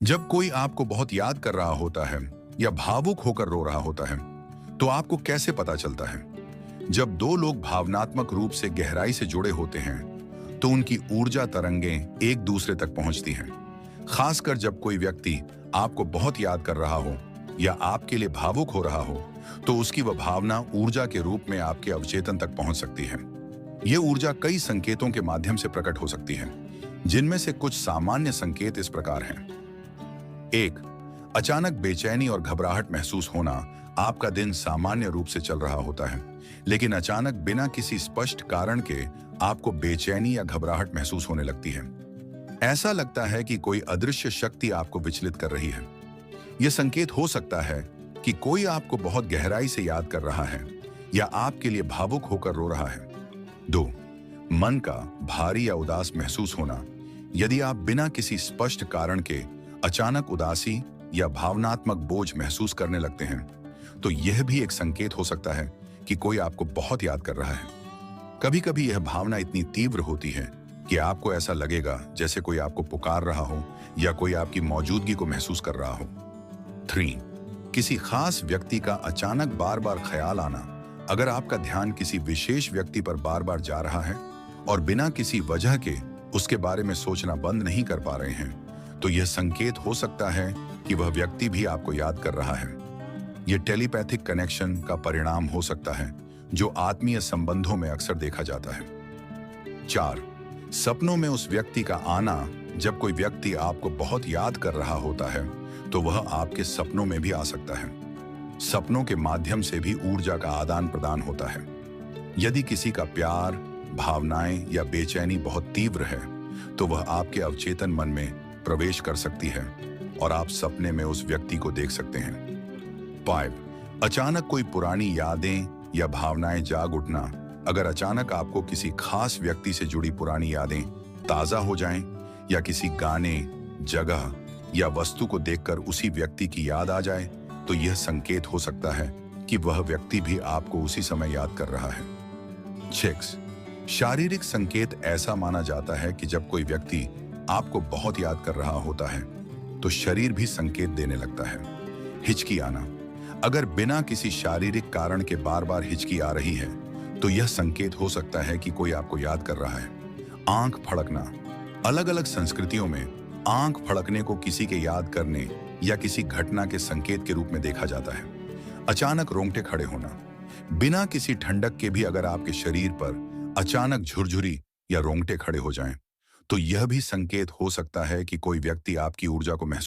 जब कोई आपको बहुत याद कर रहा होता है या भावुक होकर रो रहा होता है, तो आपको कैसे पता चलता है? जब दो लोग भावनात्मक रूप से गहराई से जुड़े होते हैं, तो उनकी ऊर्जा तरंगें एक दूसरे तक पहुंचती हैं। खासकर जब कोई व्यक्ति आपको बहुत याद कर रहा हो या आपके लिए भावुक हो रहा हो, तो उसकी वह भावना ऊर्जा के रूप में आपके अवचेतन तक पहुंच सकती है। ये ऊर्जा कई संकेतों के माध्यम से प्रकट हो सकती है, जिनमें से कुछ सामान्य संकेत इस प्रकार हैं। एक, अचानक बेचैनी और घबराहट महसूस होना। आपका दिन सामान्य रूप से चल रहा होता है, लेकिन अचानक बिना किसी स्पष्ट कारण के आपको बेचैनी या घबराहट महसूस होने लगती है। ऐसा लगता है कि कोई अदृश्य शक्ति आपको विचलित कर रही है। यह संकेत हो सकता है कि कोई आपको बहुत गहराई से याद कर रहा है या आपके लिए भावुक होकर रो रहा है। दो, मन का भारी या उदास महसूस होना। यदि आप बिना किसी स्पष्ट कारण के अचानक उदासी या भावनात्मक बोझ महसूस करने लगते हैं, तो यह भी एक संकेत हो सकता है कि कोई आपको बहुत याद कर रहा है। कभी कभी यह भावना इतनी तीव्र होती है कि आपको ऐसा लगेगा जैसे कोई आपको पुकार रहा हो या कोई आपकी मौजूदगी को महसूस कर रहा हो। 3, किसी खास व्यक्ति का अचानक बार बार ख्याल आना। अगर आपका ध्यान किसी विशेष व्यक्ति पर बार बार जा रहा है और बिना किसी वजह के उसके बारे में सोचना बंद नहीं कर पा रहे हैं, तो यह संकेत हो सकता है कि वह व्यक्ति भी आपको याद कर रहा है। यह टेलीपैथिक कनेक्शन का परिणाम हो सकता है, जो आत्मीय संबंधों में अक्सर देखा जाता है। 4, सपनों में उस व्यक्ति का आना। जब कोई व्यक्ति आपको बहुत याद कर रहा होता है, तो वह आपके सपनों में भी आ सकता है। सपनों के माध्यम से भी ऊर्जा का आदान प्रदान होता है। यदि किसी का प्यार, भावनाएं या बेचैनी बहुत तीव्र है, तो वह आपके अवचेतन मन में प्रवेश कर सकती है और आप सपने में उस व्यक्ति को देख सकते हैं। 5, अचानक कोई पुरानी यादें या भावनाएं जाग उठना। अगर अचानक आपको किसी खास व्यक्ति से जुड़ी पुरानी यादें ताजा हो जाएं या किसी गाने, जगह या वस्तु को देखकर उसी व्यक्ति की याद आ जाए, तो यह संकेत हो सकता है कि वह व्यक्ति भी आपको उसी समय याद कर रहा है। 6, शारीरिक संकेत। ऐसा माना जाता है कि जब कोई व्यक्ति आपको बहुत याद कर रहा होता है, तो शरीर भी संकेत देने लगता है। हिचकी आना। अगर बिना किसी शारीरिक कारण के बार बार हिचकी आ रही है, तो यह संकेत हो सकता है कि कोई आपको याद कर रहा है। आंख फड़कना। अलग अलग संस्कृतियों में आंख फड़कने को किसी के याद करने या किसी घटना के संकेत के रूप में देखा जाता है। अचानक रोंगटे खड़े होना। बिना किसी ठंडक के भी अगर आपके शरीर पर अचानक झुरझुरी या रोंगटे खड़े हो जाएं, तो यह भी संकेत हो सकता है कि कोई व्यक्ति आपकी ऊर्जा को महसूस